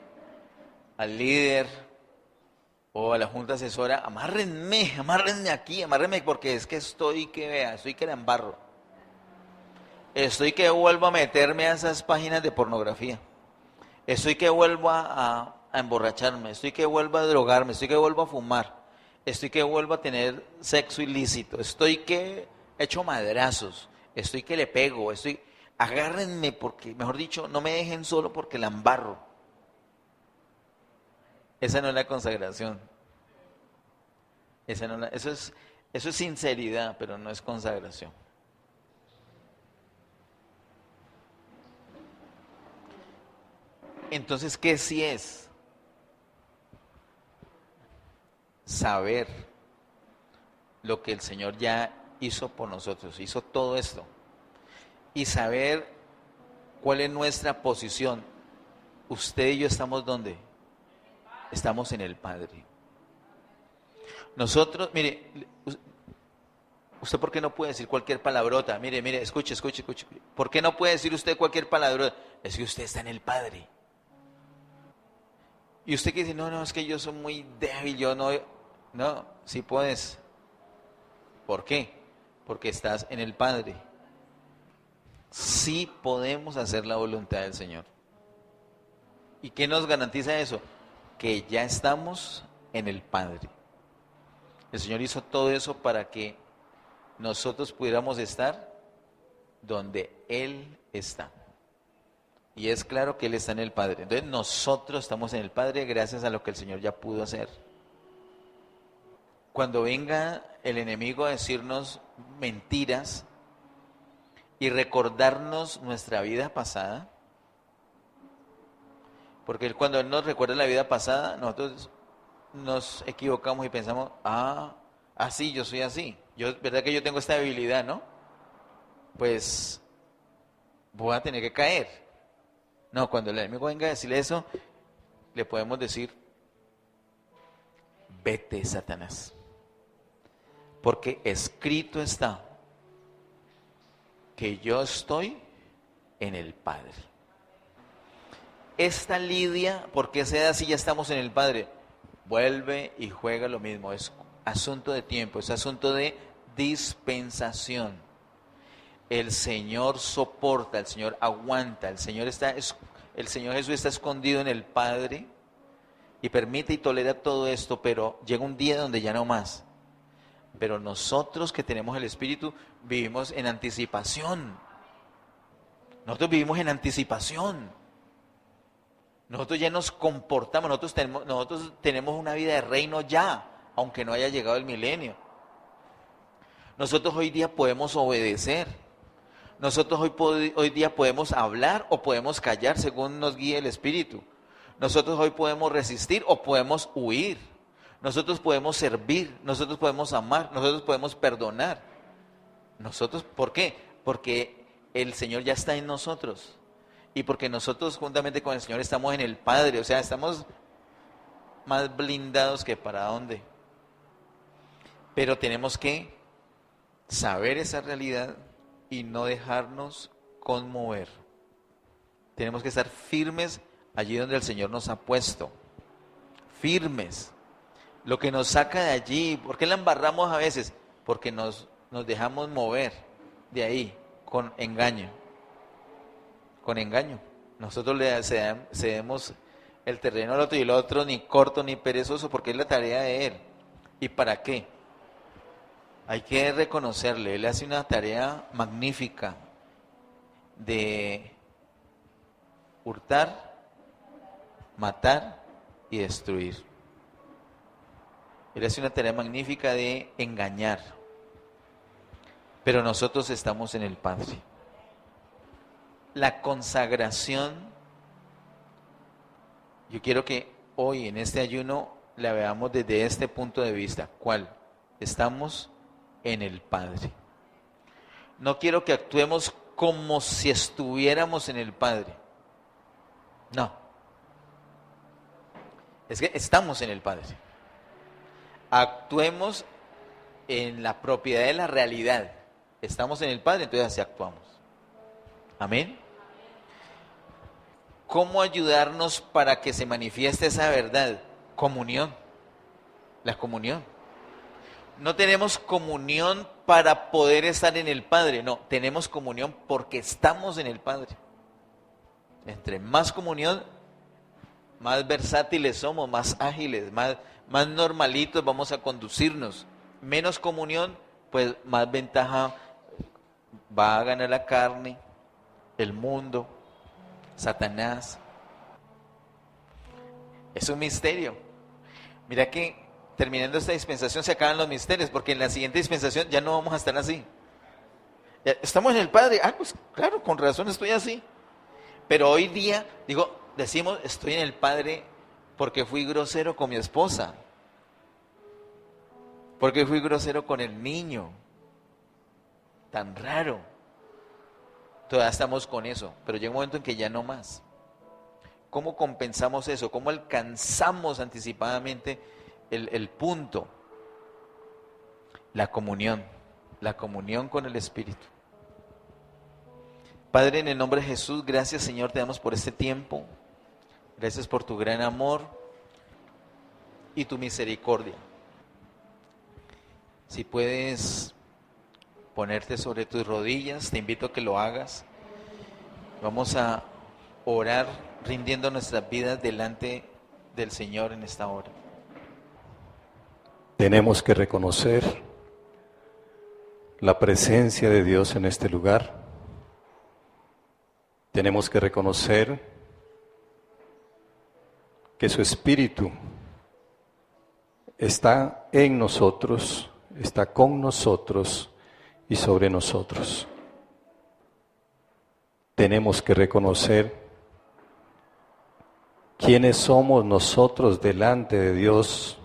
al líder o a la junta asesora, amárrenme aquí, amárrenme porque es que estoy que la embarro. Estoy que vuelvo a meterme a esas páginas de pornografía. Estoy que vuelvo a emborracharme. Estoy que vuelvo a drogarme. Estoy que vuelvo a fumar. Estoy que vuelvo a tener sexo ilícito. Estoy que echo madrazos. Estoy que le pego. Agárrenme porque, mejor dicho, no me dejen solo porque la embarro. Esa no es la consagración. Eso es sinceridad, pero no es consagración. Entonces, ¿qué sí es? Saber lo que el Señor ya hizo por nosotros, hizo todo esto. Y saber cuál es nuestra posición. Usted y yo estamos ¿dónde? Estamos en el Padre. Nosotros, mire, ¿usted por qué no puede decir cualquier palabrota? Mire, escuche. ¿Por qué no puede decir usted cualquier palabrota? Es que usted está en el Padre. Y usted que dice, no, es que yo soy muy débil, yo no... No, sí puedes. ¿Por qué? Porque estás en el Padre. Sí podemos hacer la voluntad del Señor. ¿Y qué nos garantiza eso? Que ya estamos en el Padre. El Señor hizo todo eso para que nosotros pudiéramos estar donde Él está. Y es claro que Él está en el Padre. Entonces nosotros estamos en el Padre gracias a lo que el Señor ya pudo hacer. Cuando venga el enemigo a decirnos mentiras y recordarnos nuestra vida pasada, porque cuando Él nos recuerda la vida pasada, nosotros nos equivocamos y pensamos, sí, yo soy así. ¿Verdad que yo tengo esta debilidad, no? Pues voy a tener que caer. No, cuando el enemigo venga a decirle eso, le podemos decir, vete, Satanás. Porque escrito está que yo estoy en el Padre. Esta Lidia, ¿por qué se da si ya estamos en el Padre? Vuelve y juega lo mismo. Es asunto de tiempo, es asunto de dispensación. El Señor soporta, el Señor aguanta, el Señor Jesús está escondido en el Padre y permite y tolera todo esto, pero llega un día donde ya no más. Pero nosotros que tenemos el Espíritu vivimos en anticipación. Nosotros vivimos en anticipación. Nosotros ya nos comportamos, nosotros tenemos una vida de reino ya, aunque no haya llegado el milenio. Nosotros hoy día podemos obedecer. Nosotros hoy día podemos hablar o podemos callar según nos guíe el Espíritu. Nosotros hoy podemos resistir o podemos huir. Nosotros podemos servir, nosotros podemos amar, nosotros podemos perdonar. ¿Por qué? Porque el Señor ya está en nosotros. Y porque nosotros juntamente con el Señor estamos en el Padre. O sea, estamos más blindados que para dónde. Pero tenemos que saber esa realidad y no dejarnos conmover. Tenemos que estar firmes allí donde el Señor nos ha puesto. Firmes. Lo que nos saca de allí, ¿por qué la embarramos a veces? Porque nos dejamos mover de ahí con engaño. Con engaño. Nosotros le cedemos el terreno al otro y el otro ni corto ni perezoso porque es la tarea de Él. ¿Y para qué? Hay que reconocerle, Él hace una tarea magnífica de hurtar, matar y destruir. Él hace una tarea magnífica de engañar. Pero nosotros estamos en el Padre. La consagración, yo quiero que hoy en este ayuno la veamos desde este punto de vista. ¿Cuál? Estamos en el Padre. No quiero que actuemos como si estuviéramos en el Padre. No. Es que estamos en el Padre. Actuemos en la propiedad de la realidad. Estamos en el Padre, entonces así actuamos. Amén. ¿cómo ayudarnos para que se manifieste esa verdad? Comunión, la comunión. No tenemos comunión para poder estar en el Padre, no, tenemos comunión porque estamos en el Padre. Entre más comunión, más versátiles somos, más ágiles, más normalitos vamos a conducirnos. Menos comunión, pues más ventaja va a ganar la carne, el mundo, Satanás. Es un misterio. Mira que terminando esta dispensación se acaban los misterios, porque en la siguiente dispensación ya no vamos a estar así. Ya estamos en el Padre, pues claro, con razón estoy así. Pero hoy día, decimos, estoy en el Padre porque fui grosero con mi esposa, porque fui grosero con el niño. Tan raro. Todavía estamos con eso, pero llega un momento en que ya no más. ¿Cómo compensamos eso? ¿Cómo alcanzamos anticipadamente el punto? La comunión con el Espíritu. Padre, en el nombre de Jesús, gracias Señor, te damos por este tiempo. Gracias por tu gran amor y tu misericordia. Si puedes ponerte sobre tus rodillas, te invito a que lo hagas. Vamos a orar rindiendo nuestras vidas delante del Señor en esta hora. Tenemos que reconocer la presencia de Dios en este lugar. Tenemos que reconocer que su Espíritu está en nosotros, está con nosotros y sobre nosotros. Tenemos que reconocer quiénes somos nosotros delante de Dios,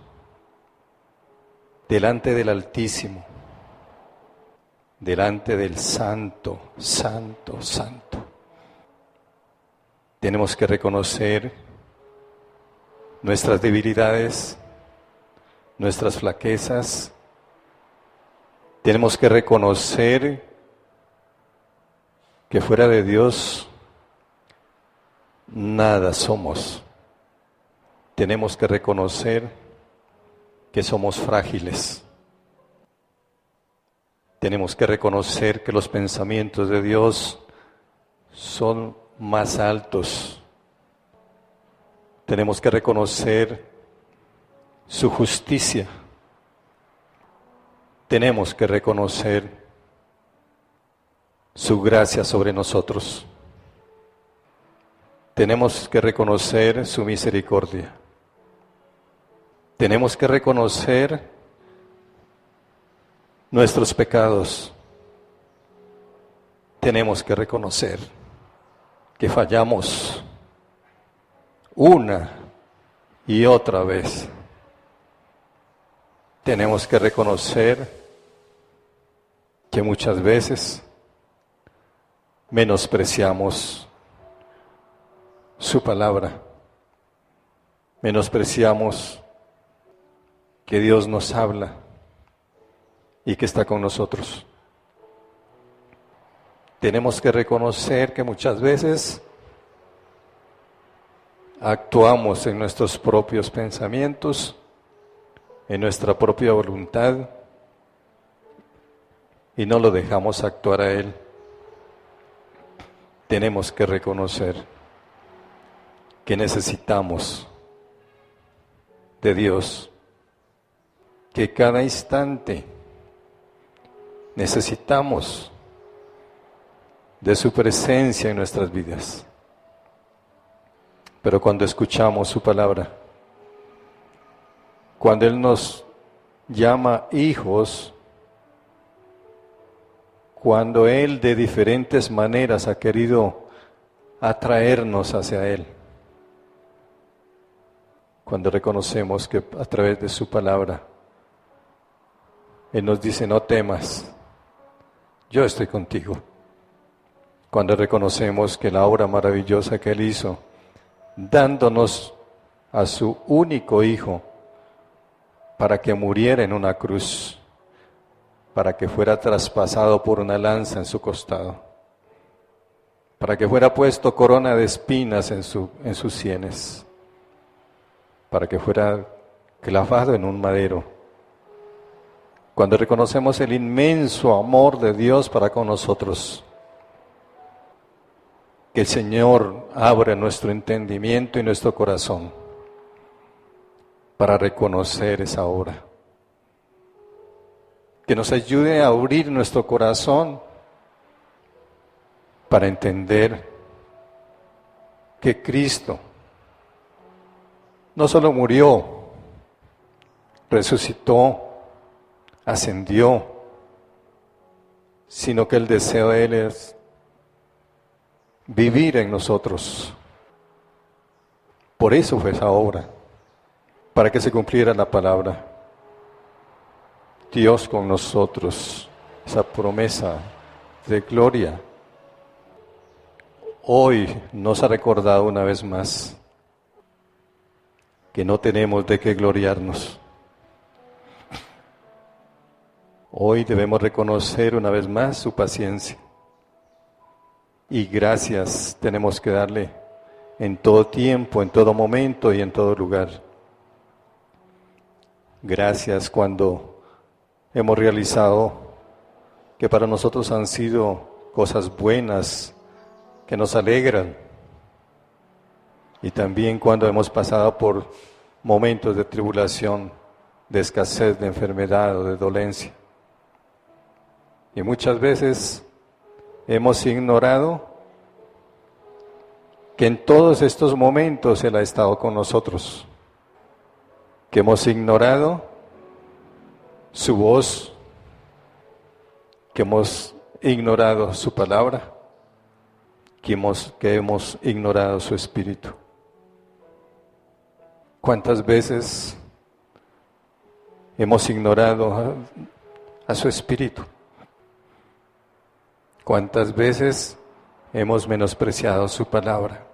delante del Altísimo, delante del Santo, Santo, Santo. Tenemos que reconocer nuestras debilidades, nuestras flaquezas. Tenemos que reconocer que fuera de Dios nada somos. Tenemos que reconocer que somos frágiles. Tenemos que reconocer que los pensamientos de Dios son más altos. Tenemos que reconocer su justicia. Tenemos que reconocer su gracia sobre nosotros. Tenemos que reconocer su misericordia. Tenemos que reconocer nuestros pecados. Tenemos que reconocer que fallamos una y otra vez. Tenemos que reconocer que muchas veces menospreciamos su palabra, menospreciamos que Dios nos habla y que está con nosotros. Tenemos que reconocer que muchas veces actuamos en nuestros propios pensamientos, en nuestra propia voluntad, y no lo dejamos actuar a Él. Tenemos que reconocer que necesitamos de Dios, que cada instante necesitamos de su presencia en nuestras vidas. Pero cuando escuchamos su palabra, cuando Él nos llama hijos, cuando Él de diferentes maneras ha querido atraernos hacia Él, cuando reconocemos que a través de su palabra Él nos dice: no temas, yo estoy contigo. Cuando reconocemos que la obra maravillosa que Él hizo, dándonos a su único Hijo para que muriera en una cruz, para que fuera traspasado por una lanza en su costado, para que fuera puesto corona de espinas en sus sienes, para que fuera clavado en un madero. Cuando reconocemos el inmenso amor de Dios para con nosotros, que el Señor abra nuestro entendimiento y nuestro corazón para reconocer esa obra. Que nos ayude a abrir nuestro corazón para entender que Cristo no solo murió, resucitó, ascendió, sino que el deseo de Él es vivir en nosotros. Por eso fue esa obra, para que se cumpliera la palabra. Dios con nosotros, esa promesa de gloria. Hoy nos ha recordado una vez más que no tenemos de qué gloriarnos. Hoy debemos reconocer una vez más su paciencia. Y gracias tenemos que darle en todo tiempo, en todo momento y en todo lugar. Gracias cuando hemos realizado que para nosotros han sido cosas buenas, que nos alegran. Y también cuando hemos pasado por momentos de tribulación, de escasez, de enfermedad o de dolencia. Y muchas veces hemos ignorado que en todos estos momentos Él ha estado con nosotros, que hemos ignorado su voz, que hemos ignorado su palabra, que hemos ignorado su espíritu. ¿Cuántas veces hemos ignorado a su espíritu? ¿Cuántas veces hemos menospreciado su palabra?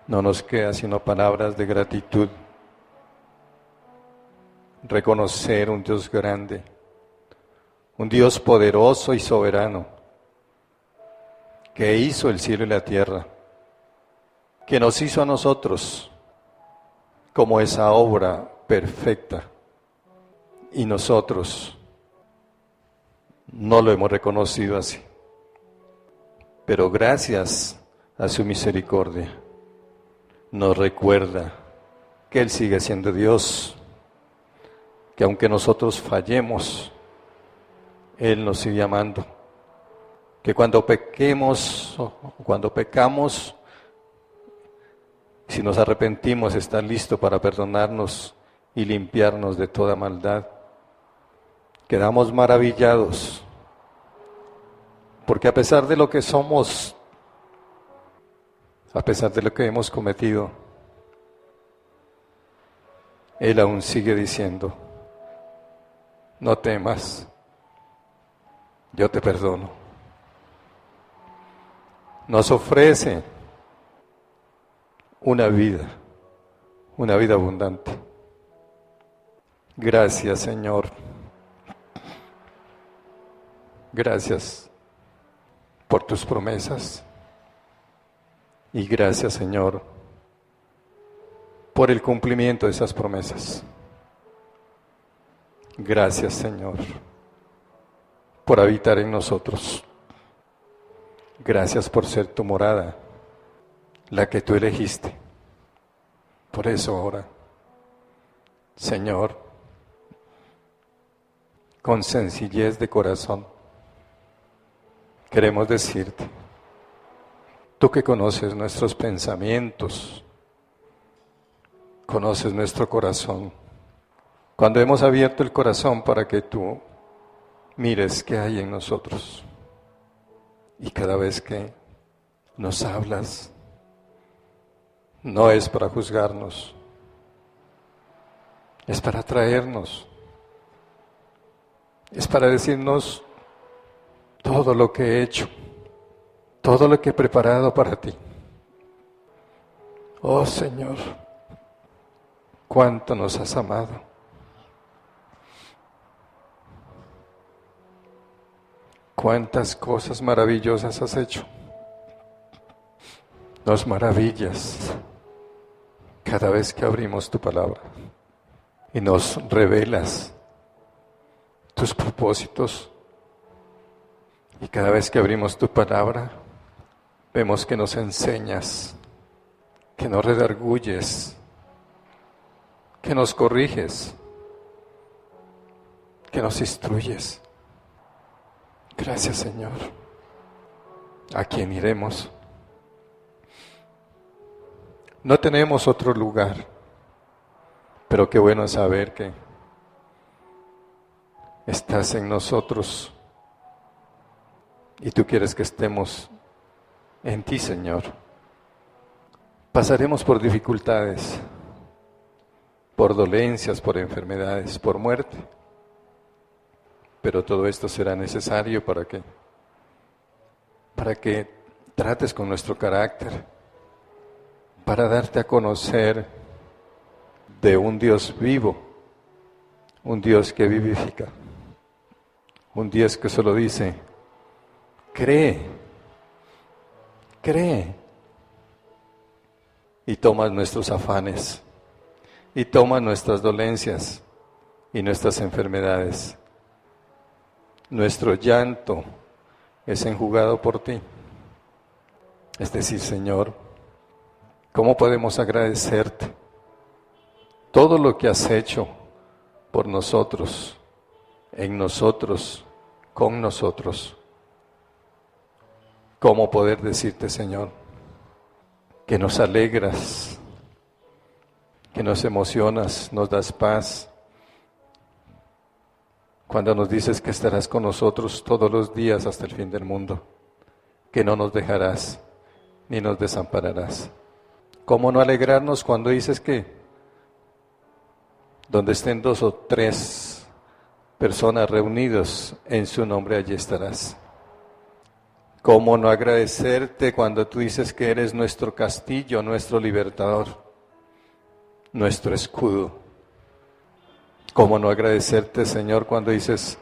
No nos queda sino palabras de gratitud. Reconocer un Dios grande, un Dios poderoso y soberano, que hizo el cielo y la tierra, que nos hizo a nosotros como esa obra perfecta, y nosotros no lo hemos reconocido así. Pero gracias a su misericordia, nos recuerda que Él sigue siendo Dios, que aunque nosotros fallemos, Él nos sigue amando, que cuando pequemos o cuando pecamos, si nos arrepentimos, está listo para perdonarnos y limpiarnos de toda maldad. Quedamos maravillados, porque a pesar de lo que somos, a pesar de lo que hemos cometido, Él aún sigue diciendo: no temas, yo te perdono. Nos ofrece una vida abundante. Gracias, Señor. Gracias por tus promesas. Y gracias, Señor, por el cumplimiento de esas promesas. Gracias, Señor, por habitar en nosotros. Gracias por ser tu morada, la que tú elegiste. Por eso ahora, Señor, con sencillez de corazón, queremos decirte: tú que conoces nuestros pensamientos, conoces nuestro corazón. Cuando hemos abierto el corazón para que tú mires qué hay en nosotros, y cada vez que nos hablas, no es para juzgarnos, es para traernos, es para decirnos todo lo que he hecho, todo lo que he preparado para ti. Oh Señor, cuánto nos has amado, Cuántas cosas maravillosas has hecho. Nos maravillas cada vez que abrimos tu palabra y nos revelas tus propósitos. Y cada vez que abrimos tu palabra, vemos que nos enseñas, que nos redarguyes, que nos corriges, que nos instruyes. Gracias, Señor. ¿A quién iremos? No tenemos otro lugar, pero qué bueno saber que estás en nosotros y tú quieres que estemos en ti, Señor. Pasaremos por dificultades, por dolencias, por enfermedades, por muerte, pero todo esto será necesario para que trates con nuestro carácter, para darte a conocer de un Dios vivo, un Dios que vivifica, un Dios que solo dice, cree, cree, y toma nuestros afanes, y toma nuestras dolencias y nuestras enfermedades. Nuestro llanto es enjugado por ti. Es decir, Señor, ¿cómo podemos agradecerte todo lo que has hecho por nosotros, en nosotros, con nosotros? ¿Cómo poder decirte, Señor, que nos alegras, que nos emocionas, nos das paz, cuando nos dices que estarás con nosotros todos los días hasta el fin del mundo, que no nos dejarás ni nos desampararás? ¿Cómo no alegrarnos cuando dices que donde estén 2 o 3 personas reunidos en su nombre, allí estarás? ¿Cómo no agradecerte cuando tú dices que eres nuestro castillo, nuestro libertador, nuestro escudo? ¿Cómo no agradecerte, Señor, cuando dices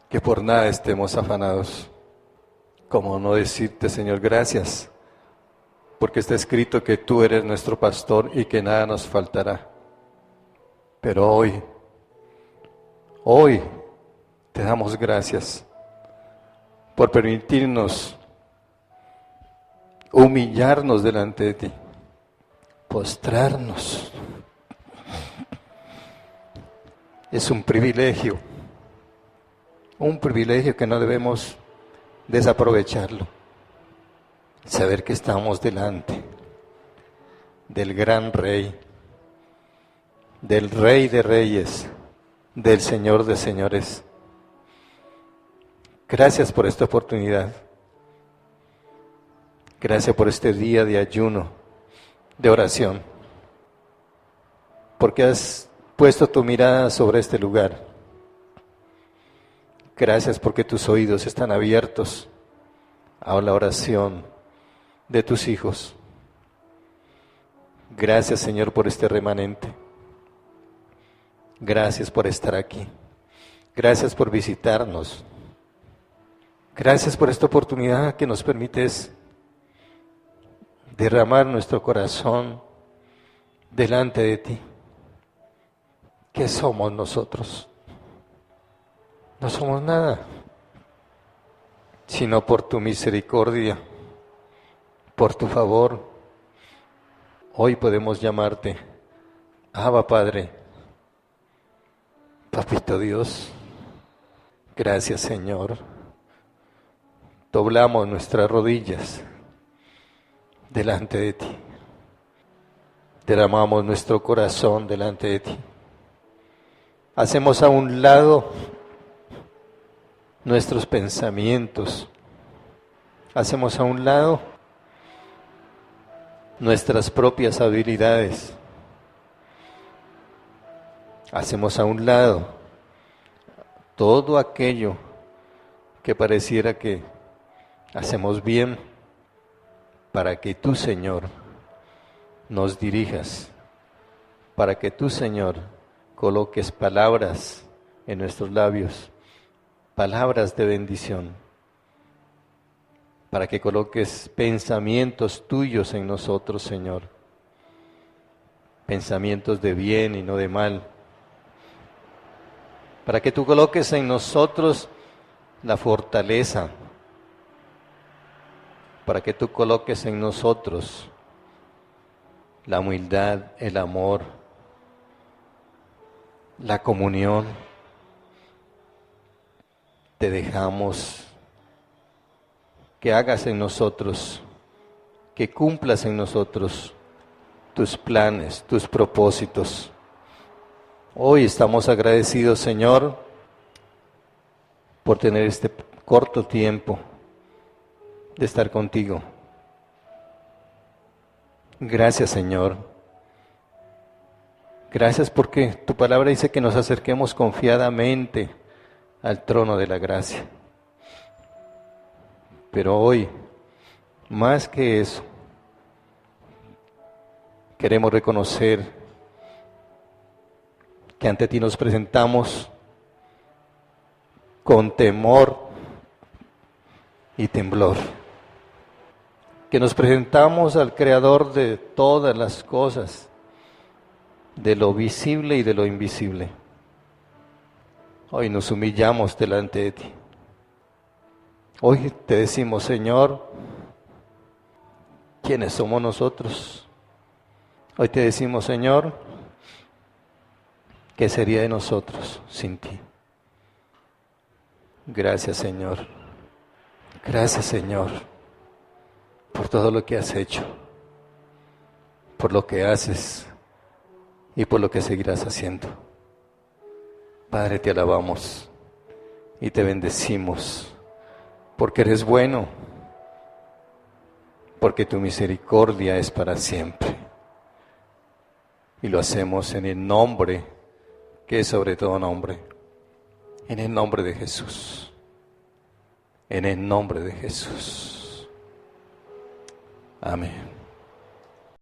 que por nada estemos afanados? ¿Cómo no decirte, Señor, gracias? Porque está escrito que tú eres nuestro pastor y que nada nos faltará. Pero hoy te damos gracias por permitirnos humillarnos delante de ti, postrarnos. Es un privilegio que no debemos desaprovecharlo. Saber que estamos delante del gran Rey, del Rey de Reyes, del Señor de Señores. Gracias por esta oportunidad. Gracias por este día de ayuno, de oración. Porque has puesto tu mirada sobre este lugar. Gracias porque tus oídos están abiertos a la oración de tus hijos. Gracias, Señor, por este remanente. Gracias por estar aquí. Gracias por visitarnos. Gracias por esta oportunidad que nos permites derramar nuestro corazón delante de ti. ¿Qué somos nosotros? No somos nada, sino por tu misericordia, por tu favor. Hoy podemos llamarte Abba Padre, Papito Dios. Gracias, Señor. Doblamos nuestras rodillas delante de ti. Derramamos nuestro corazón delante de ti. Hacemos a un lado nuestros pensamientos. Hacemos a un lado nuestras propias habilidades. Hacemos a un lado todo aquello que pareciera que hacemos bien para que tú, Señor, nos dirijas, para que tú, Señor, coloques palabras en nuestros labios palabras de bendición, para que coloques pensamientos tuyos en nosotros, Señor, pensamientos de bien y no de mal, para que tú coloques en nosotros la fortaleza, para que tú coloques en nosotros la humildad, el amor, la comunión. Te dejamos que hagas en nosotros, que cumplas en nosotros tus planes, tus propósitos. Hoy estamos agradecidos, Señor, por tener este corto tiempo de estar contigo. Gracias, Señor. Gracias porque tu palabra dice que nos acerquemos confiadamente al trono de la gracia. Pero hoy, más que eso, queremos reconocer que ante ti nos presentamos con temor y temblor, que nos presentamos al Creador de todas las cosas, de lo visible y de lo invisible. Hoy nos humillamos delante de ti. Hoy te decimos, Señor, ¿quiénes somos nosotros? Hoy te decimos, Señor, ¿qué sería de nosotros sin ti? Gracias, Señor. Gracias, Señor, por todo lo que has hecho, por lo que haces y por lo que seguirás haciendo. Padre, te alabamos y te bendecimos, porque eres bueno, porque tu misericordia es para siempre. Y lo hacemos en el nombre que es sobre todo nombre, en el nombre de Jesús, en el nombre de Jesús. Amén.